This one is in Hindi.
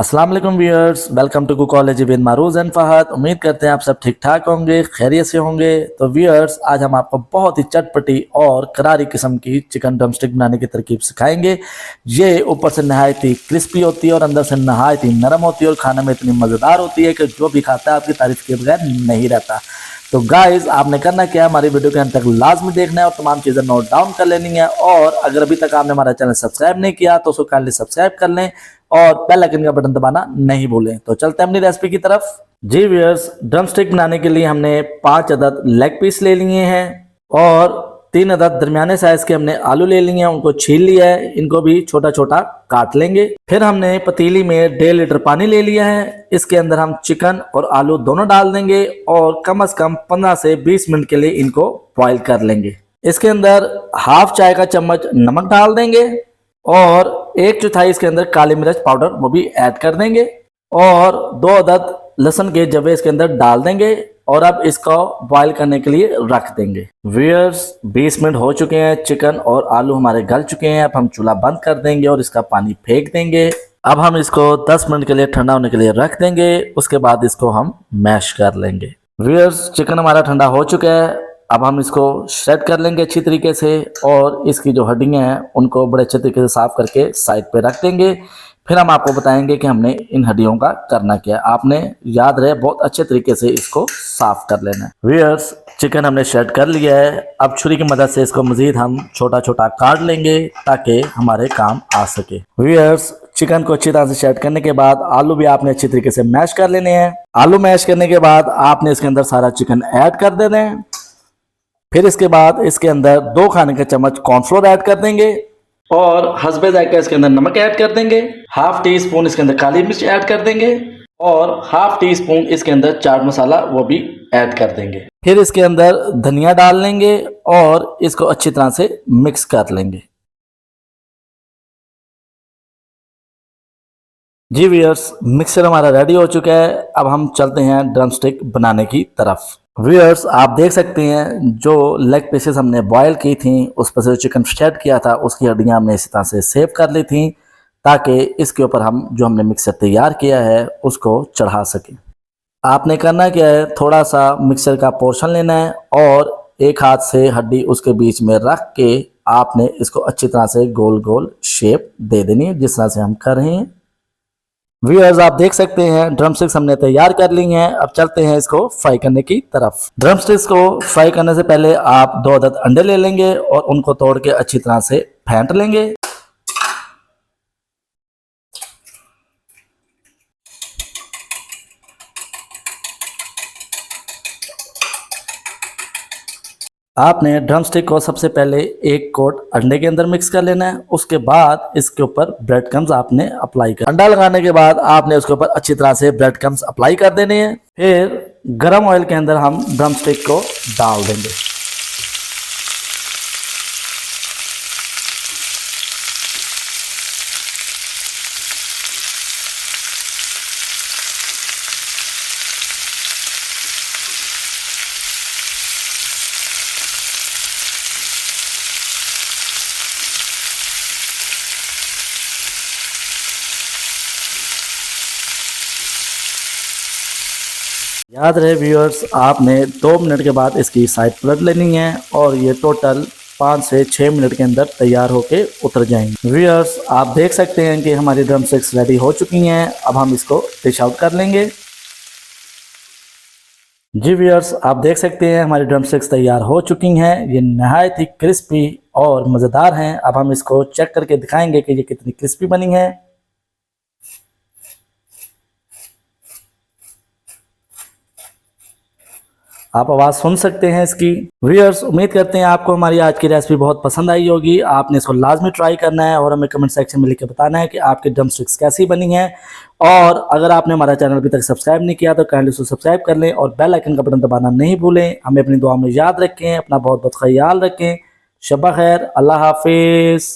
अस्सलाम वालेकुम viewers, welcome to cook college with Marooj and Fahad. उम्मीद करते हैं आप सब ठीक ठाक होंगे, खैरियत से होंगे। तो व्यूअर्स, आज हम आपको बहुत ही चटपटी और करारी किस्म की चिकन ड्रमस्टिक बनाने की तरकीब सिखाएंगे। ये ऊपर से नहायत ही क्रिस्पी होती है और अंदर से नहायत ही नरम होती है और खाने में इतनी मज़ेदार होती है कि जो भी खाता है आपकी तारीफ के बगैर नहीं रहता। तो गाइज, आपने करना क्या है, हमारी वीडियो के अंत तक लाजमी देखना है और तमाम चीज़ें नोट डाउन कर लेनी है। और अगर अभी तक आपने हमारा चैनल सब्सक्राइब नहीं किया तो उसको काइंडली सब्सक्राइब कर लें और बेल आइकन का बटन दबाना नहीं भूलें। तो चलते हैं अपनी रेसिपी की तरफ। जी व्यूअर्स, ड्रम स्टिक बनाने के लिए हमने 5 अदद लेग पीस ले लिए हैं और 3 अदद दरमियाने साइज के हमने आलू ले लिए हैं, उनको छील लिया है, इनको भी छोटा छोटा काट लेंगे। फिर हमने पतीली में 1.5 लीटर पानी ले लिया है, इसके अंदर हम चिकन और आलू दोनों डाल देंगे और कम से कम 15 से 20 मिनट के लिए इनको बॉईल कर लेंगे। इसके अंदर हाफ चाय का चम्मच नमक डाल देंगे और 1/4 इसके अंदर काली मिर्च पाउडर वो भी ऐड कर देंगे और 2 अदद लहसुन के जवे इसके अंदर डाल देंगे और अब इसको बॉईल करने के लिए रख देंगे। व्यूअर्स, 20 मिनट हो चुके हैं, चिकन और आलू हमारे गल चुके हैं। अब हम चूल्हा बंद कर देंगे और इसका पानी फेंक देंगे। अब हम इसको 10 मिनट के लिए ठंडा होने के लिए रख देंगे, उसके बाद इसको हम मैश कर लेंगे। व्यूअर्स, चिकन हमारा ठंडा हो चुका है, अब हम इसको श्रेड कर लेंगे अच्छी तरीके से और इसकी जो हड्डियां हैं उनको बड़े अच्छे तरीके से साफ करके साइड पे रख देंगे। फिर हम आपको बताएंगे कि हमने इन हड्डियों का करना क्या है। आपने याद रहे बहुत अच्छे तरीके से इसको साफ कर लेना है। व्यूअर्स, चिकन हमने श्रेड कर लिया है, अब छुरी की मदद से इसको मजीद हम छोटा छोटा काट लेंगे ताकि हमारे काम आ सके। व्यूअर्स, चिकन को अच्छी तरह से श्रेड करने के बाद आलू भी आपने अच्छी तरीके से मैश कर लेने हैं। आलू मैश करने के बाद आपने इसके अंदर सारा चिकन ऐड कर देना है। फिर इसके बाद इसके अंदर 2 खाने के चम्मच कॉर्नफ्लोर ऐड कर देंगे और हस्बे जायका इसके अंदर नमक ऐड कर देंगे। हाफ टी स्पून इसके अंदर काली मिर्च ऐड कर देंगे और हाफ टी स्पून इसके अंदर चाट मसाला वो भी ऐड कर देंगे। फिर इसके अंदर धनिया डाल लेंगे और इसको अच्छी तरह से मिक्स कर लेंगे। जी व्यूअर्स, मिक्सर हमारा रेडी हो चुका है, अब हम चलते हैं ड्रम स्टिक बनाने की तरफ। व्यूअर्स, आप देख सकते हैं जो लेग पीसेस हमने बॉयल की थी उस पर से जो चिकन श्रेड किया था उसकी हड्डियां हमने इसी तरह से सेव कर ली थी ताकि इसके ऊपर हम जो हमने मिक्सर तैयार किया है उसको चढ़ा सकें। आपने करना क्या है, थोड़ा सा मिक्सर का पोर्शन लेना है और एक हाथ से हड्डी उसके बीच में रख के आपने इसको अच्छी तरह से गोल गोल शेप दे देनी है जिस तरह से हम कर रहे हैं। व्यूअर्स, आप देख सकते हैं ड्रम स्टिक्स हमने तैयार कर ली हैं। अब चलते हैं इसको फ्राई करने की तरफ। ड्रम स्टिक्स को फ्राई करने से पहले आप 2 अदद अंडे ले लेंगे और उनको तोड़ के अच्छी तरह से फेंट लेंगे। आपने ड्रम स्टिक को सबसे पहले एक कोट अंडे के अंदर मिक्स कर लेना है, उसके बाद इसके ऊपर ब्रेड क्रम्स आपने अप्लाई कर। अंडा लगाने के बाद आपने उसके ऊपर अच्छी तरह से ब्रेड क्रम्स अप्लाई कर देने हैं। फिर गरम ऑयल के अंदर हम ड्रम स्टिक को डाल देंगे। याद रहे व्यूअर्स, आपने 2 मिनट के बाद इसकी साइड पलट लेनी है और ये टोटल 5 से 6 मिनट के अंदर तैयार होके उतर जाएंगे। व्यूअर्स, आप देख सकते हैं कि हमारी ड्रम स्टिक्स रेडी हो चुकी हैं। अब हम इसको डिश आउट कर लेंगे। जी व्यूअर्स, आप देख सकते हैं हमारी ड्रम स्टिक्स तैयार हो चुकी हैं। ये नहायत ही क्रिस्पी और मज़ेदार हैं। अब हम इसको चेक करके दिखाएंगे कि ये कितनी क्रिस्पी बनी है। आप आवाज़ सुन सकते हैं इसकी। व्यूअर्स, उम्मीद करते हैं आपको हमारी आज की रेसिपी बहुत पसंद आई होगी। आपने इसको लाजमी ट्राई करना है और हमें कमेंट सेक्शन में लिख के बताना है कि आपकी ड्रम स्टिक्स कैसी बनी हैं। और अगर आपने हमारा चैनल अभी तक सब्सक्राइब नहीं किया तो काइंडली उसको सब्सक्राइब कर लें और बेल आइकन का बटन दबाना नहीं भूलें। हमें अपनी दुआ में याद रखें, अपना बहुत बहुत ख्याल रखें। शब्बा खैर, अल्लाह हाफिज़।